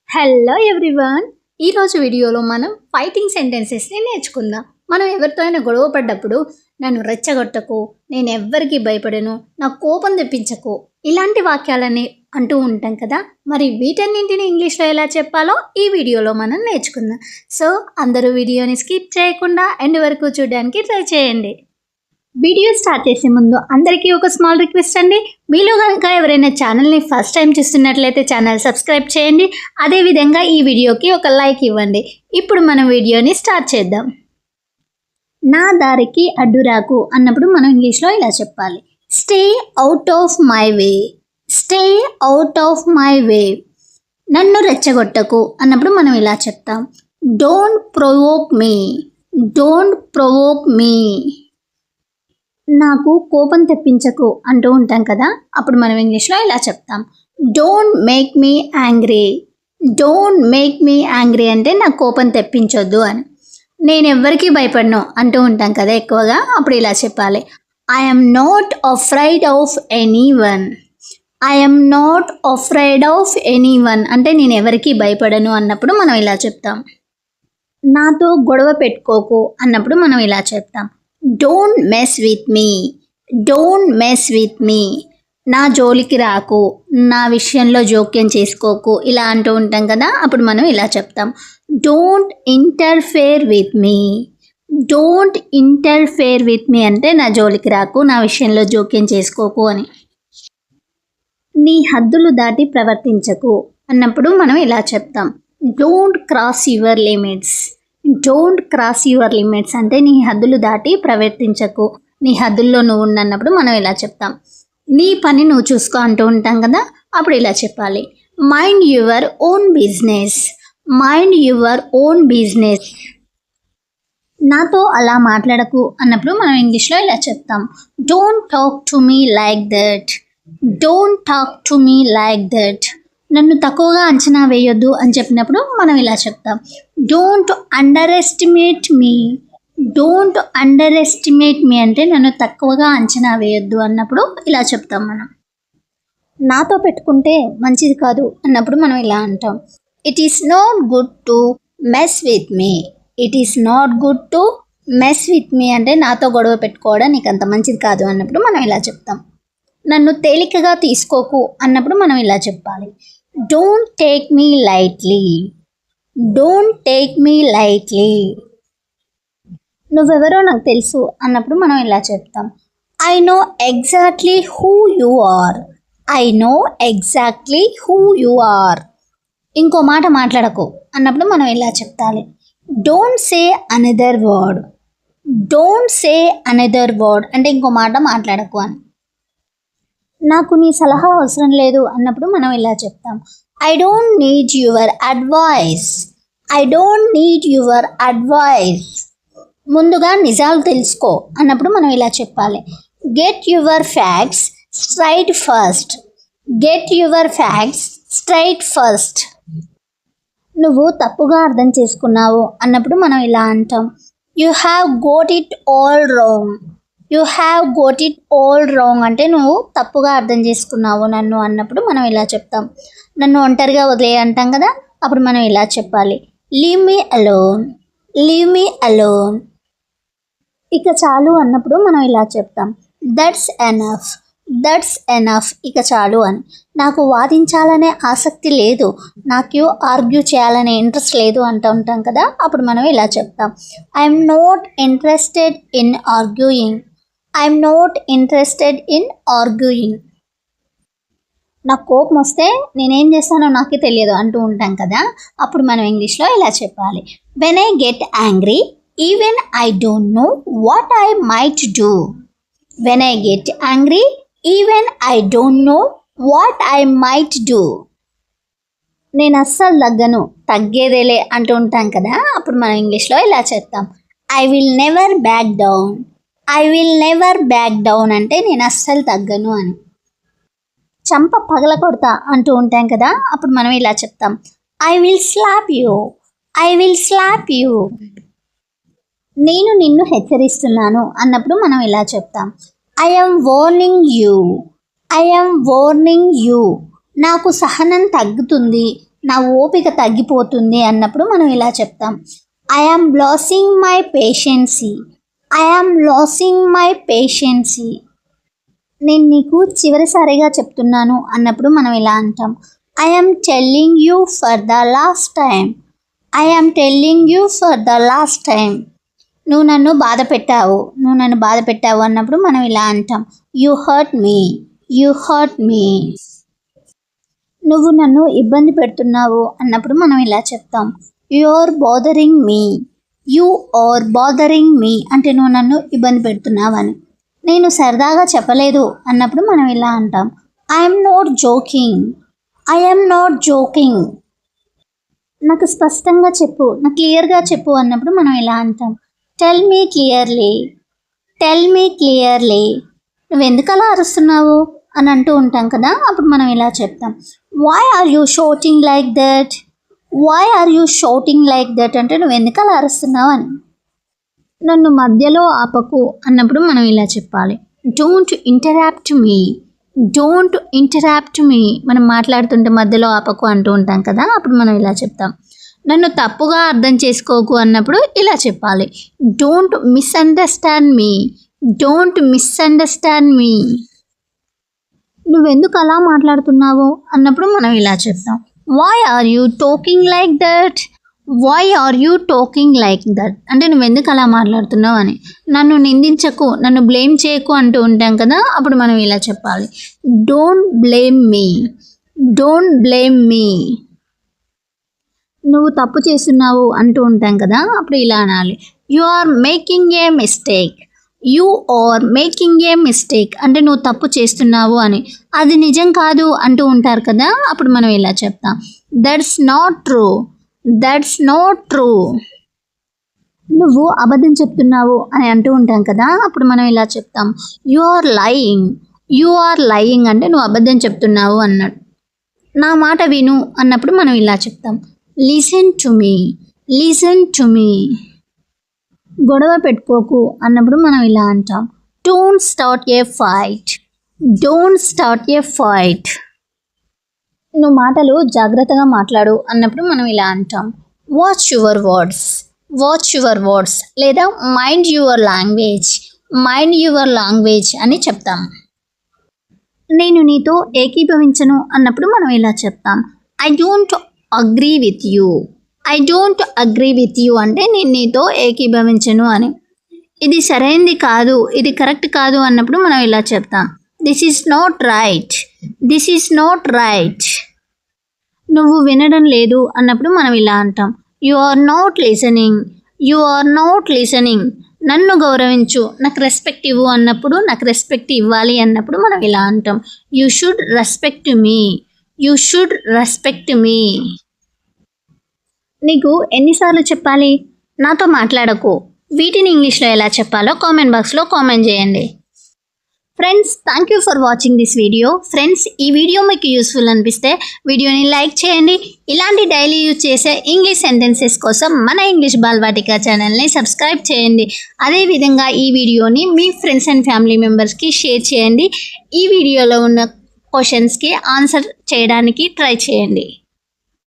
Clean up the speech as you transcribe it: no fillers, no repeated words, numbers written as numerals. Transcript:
Hello everyone, ఈరోజు వీడియోలో మనం ఫైటింగ్ సెంటెన్సెస్ని నేర్చుకుందాం. మనం ఎవరితో అయినా గొడవ పడ్డప్పుడు నన్ను రెచ్చగొట్టకు, నేను ఎవ్వరికి భయపడను, నాకు కోపం తెప్పించకు, ఇలాంటి వాక్యాలని అంటూ ఉంటాం కదా. మరి వీటన్నింటిని ఇంగ్లీష్లో ఎలా చెప్పాలో ఈ వీడియోలో మనం నేర్చుకుందాం. సో అందరూ వీడియోని స్కిప్ చేయకుండా ఎండ్ వరకు చూడడానికి ట్రై చేయండి. వీడియో స్టార్ట్ చేసే ముందు అందరికీ ఒక స్మాల్ రిక్వెస్ట్ అండి. మీలో కనుక ఎవరైనా ఛానల్ని ఫస్ట్ టైం చూస్తున్నట్లయితే ఛానల్ సబ్స్క్రైబ్ చేయండి. అదేవిధంగా ఈ వీడియోకి ఒక లైక్ ఇవ్వండి. ఇప్పుడు మనం వీడియోని స్టార్ట్ చేద్దాం. నా దారికి అడ్డురాకు అన్నప్పుడు మనం ఇంగ్లీష్లో ఇలా చెప్పాలి, stay out of my way, stay out of my way. నన్ను రెచ్చగొట్టకు అన్నప్పుడు మనం ఇలా చెప్తాం, don't provoke me, don't provoke me. నాకు కోపం తెప్పించకు అంటూ ఉంటాం కదా, అప్పుడు మనం ఇంగ్లీష్లో ఇలా చెప్తాం, don't make me angry, don't make me angry అంటే నాకు కోపం తెప్పించొద్దు అని. నేను ఎవ్వరికీ భయపడను అంటూ ఉంటాం కదా ఎక్కువగా, అప్పుడు ఇలా చెప్పాలి, I'm not afraid of any one, I'm not afraid of any one అంటే నేను ఎవరికి భయపడను అన్నప్పుడు మనం ఇలా చెప్తాం. నాతో గొడవ పెట్టుకోకు అన్నప్పుడు మనం ఇలా చెప్తాం, don't mess with me, don't mess with me. నా జోలికి రాకు, నా విషయంలో జోక్యం చేసుకోకు ఇలా అంటూ ఉంటాం కదా, అప్పుడు మనం ఇలా చెప్తాం, don't interfere with me, don't interfere with me అంటే నా జోలికి రాకు, నా విషయంలో జోక్యం చేసుకోకు అని. నీ హద్దులు దాటి ప్రవర్తించకు అన్నప్పుడు మనం ఇలా చెప్తాం, don't cross your limits, don't cross your limits అంటే నీ హద్దులు దాటి ప్రవర్తించకు, నీ హద్దుల్లో నువ్వు ఉన్నప్పుడు మనం ఇలా చెప్తాం. నీ పని నువ్వు చూసుకో అంటూ ఉంటాం కదా, అప్పుడు ఇలా చెప్పాలి, mind your own business, mind your own business. నాతో అలా మాట్లాడకు అన్నప్పుడు మనం ఇంగ్లీష్లో ఇలా చెప్తాం, don't talk to me like that, don't talk to me like that. నన్ను తక్కువగా అంచనా వేయొద్దు అని చెప్పినప్పుడు మనం ఇలా చెప్తాం, don't underestimate me, don't underestimate me అంటే నన్ను తక్కువగా అంచనా వేయొద్దు అన్నప్పుడు ఇలా చెప్తాం మనం. నాతో పెట్టుకుంటే మంచిది కాదు అన్నప్పుడు మనం ఇలా అంటాం, it is not good to mess with me, it is not good to mess with me అంటే నాతో గొడవ పెట్టుకోవడం నీకు అంత మంచిది కాదు అన్నప్పుడు మనం ఇలా చెప్తాం. నన్ను తేలికగా తీసుకోకు అన్నప్పుడు మనం ఇలా చెప్పాలి, don't take me lightly, don't take me lightly. నువ్వెవరో నాకు తెలుసు అన్నప్పుడు మనం ఇలా చెప్తాం, I know exactly who you are, I know exactly who you are. ఇంకో మాట మాట్లాడకు అన్నప్పుడు మనం ఇలా చెప్తాలి, don't say another word, don't say another word అంటే ఇంకో మాట మాట్లాడకు అని. నాకు నీ సలహా అవసరం లేదు అన్నప్పుడు మనం ఇలా చెప్తాం, I don't need your advice, I don't need your advice. ముందుగా నిజాలు తెలుసుకో అన్నప్పుడు మనం ఇలా చెప్పాలి, get your facts straight first, get your facts straight first. నువ్వు తప్పుగా అర్థం చేసుకున్నావు అన్నప్పుడు మనం ఇలా అంటాం, you have got it all wrong, you have got it all wrong అంటే నువ్వు తప్పుగా అర్థం చేసుకున్నావు నన్ను అన్నప్పుడు మనం ఇలా చెప్తాం. నన్ను ఒంటరిగా వదిలే అంటాం కదా, అప్పుడు మనం ఇలా చెప్పాలి, leave me alone, leave me alone. ఇక చాలు అన్నప్పుడు మనం ఇలా చెప్తాం, దట్స్ ఎనఫ్, దట్స్ ఎనఫ్ ఇక చాలు అని. నాకు వాదించాలనే ఆసక్తి లేదు, నాకు ఆర్గ్యూ చేయాలనే ఇంట్రెస్ట్ లేదు అంటూ ఉంటాం కదా, అప్పుడు మనం ఇలా చెప్తాం, I'm not interested in arguing, I'm not interested in arguing. నాకు కోపం వస్తే నేనేం చేస్తానో నాకే తెలియదు అంటూ ఉంటాం కదా, అప్పుడు మనం ఇంగ్లీష్లో ఇలా చెప్పాలి, when I get angry even I don't know what I might do, when I get angry even I don't know what I might do. నేను అస్సలు తగ్గను, తగ్గేదేలే అంటూ ఉంటాం కదా, అప్పుడు మనం ఇంగ్లీష్లో ఇలా చెప్తాం, I will never back down, I will never back down అంటే నేను అస్సలు తగ్గను అని. చంప పగల కొడతా అంటూ ఉంటాం కదా, అప్పుడు మనం ఇలా చెప్తాం, I will slab you, I will slab you. నేను నిన్ను హెచ్చరిస్తున్నాను అన్నప్పుడు మనం ఇలా చెప్తాం, I yam warning you, I am warning you. నాకు సహనం తగ్గుతుంది, నా ఓపిక తగ్గిపోతుంది అన్నప్పుడు మనం ఇలా చెప్తాం. I am losing my patience. I am losing my patience. నేను నీకు చివరిసారిగా చెప్తున్నాను అన్నప్పుడు మనం ఇలా అంటాం. I am telling you for the last time. I am telling you for the last time. నువ్వు నన్ను బాధ పెట్టావు అన్నప్పుడు మనం ఇలా అంటాం. You hurt me. You hurt me. నువ్వు నన్ను ఇబ్బంది పెడుతున్నావు అన్నప్పుడు మనం ఇలా చెప్తాం. You are bothering me. You are bothering me అంటే నువ్వు నన్ను ఇబ్బంది పెడుతున్నావని. నేను సరదాగా చెప్పలేదు అన్నప్పుడు మనం ఇలా అంటాం. I'm not joking. I'm not joking. నాకు స్పష్టంగా చెప్పు, నాకు క్లియర్గా చెప్పు అన్నప్పుడు మనం ఇలా అంటాం. Tell me clearly. Tell me clearly. నువ్వు ఎందుకు అలా అరుస్తున్నావు అని అంటూ ఉంటాం కదా, అప్పుడు మనం ఇలా చెప్తాం. Why are you shouting like that. Why are you shouting like that అంటే నువ్వు ఎందుకు అలా అరుస్తున్నావు అని. నన్ను మధ్యలో ఆపకు అన్నప్పుడు మనం ఇలా చెప్పాలి. Don't interrupt me. Don't interrupt me. మనం మాట్లాడుతుంటే మధ్యలో ఆపకు అంటూ ఉంటాం కదా, అప్పుడు మనం ఇలా చెప్తాం. నన్ను తప్పుగా అర్థం చేసుకోకు అన్నప్పుడు ఇలా చెప్పాలి. Don't misunderstand me. Don't misunderstand me. నువ్వెందుకు అలా మాట్లాడుతున్నావు అన్నప్పుడు మనం ఇలా చెప్తాం. Why are you talking like that. Why are you talking like that అంటే నువ్వెందుకు అలా మాట్లాడుతున్నావు అని. నన్ను నిందించకు, నన్ను బ్లేమ్ చేయకు అంటూ ఉంటాం కదా, అప్పుడు మనం ఇలా చెప్పాలి. Don't blame me. Don't blame me. నువ్వు తప్పు చేస్తున్నావు అంటూ ఉంటాం కదా, అప్పుడు ఇలా అనాలి. You are making a mistake. You are making a mistake అంటే నువ్వు తప్పు చేస్తున్నావు అని. అది నిజం కాదు అంటూ ఉంటారు కదా, అప్పుడు మనం ఇలా చెప్తాం. That's not true. That's not true. నువ్వు అబద్ధం చెప్తున్నావు అని అంటూ ఉంటాం కదా, అప్పుడు మనం ఇలా చెప్తాం. You are lying. You are lying అంటే నువ్వు అబద్ధం చెప్తున్నావు అన్నాడు. నా మాట విను అన్నప్పుడు మనం ఇలా చెప్తాం. Listen to me. Listen to me. గొడవ పెట్టుకోకు అన్నప్పుడు మనం ఇలా అంటాం. Don't start a fight. Don't start a fight. నువ్వు మాటలు జాగ్రత్తగా మాట్లాడు అన్నప్పుడు మనం ఇలా అంటాం. Watch your words. Watch your words లేదా mind your language. Mind your language అని చెప్తాం. నేను నీతో ఏకీభవించను అన్నప్పుడు మనం ఇలా చెప్తాం. I don't agree with you. I don't agree with you అంటే నేను నీతో ఏకీభవించను అని. ఇది సరైనది కాదు, ఇది కరెక్ట్ కాదు అన్నప్పుడు మనం ఇలా చెప్తాం. This is not right. This is not right. నువ్వు వినడం లేదు అన్నప్పుడు మనం ఇలా అంటాం. You are not listening. You are not listening. నన్ను గౌరవించు, నాకు రెస్పెక్ట్ ఇవ్వు అన్నప్పుడు, నాకు రెస్పెక్ట్ ఇవ్వాలి అన్నప్పుడు మనం ఇలా అంటాం. You should respect me. You should respect me. నీకు ఎన్నిసార్లు చెప్పాలి? నాతో మాట్లాడకు. వీటిని ఇంగ్లీష్లో ఎలా చెప్పాలో కామెంట్ బాక్స్లో కామెంట్ చేయండి. Friends, thank you for watching this video. Friends, ఈ వీడియో మీకు యూస్ఫుల్ అనిపిస్తే వీడియోని లైక్ చేయండి. ఇలాంటి డైలీ యూజ్ చేసే ఇంగ్లీష్ సెంటెన్సెస్ కోసం మన ఇంగ్లీష్ బాల్వాటిక ఛానల్ని సబ్స్క్రైబ్ చేయండి. అదేవిధంగా ఈ వీడియోని మీ ఫ్రెండ్స్ అండ్ ఫ్యామిలీ మెంబర్స్కి షేర్ చేయండి. ఈ వీడియోలో ఉన్న క్వశ్చన్స్కి ఆన్సర్ చేయడానికి ట్రై చేయండి.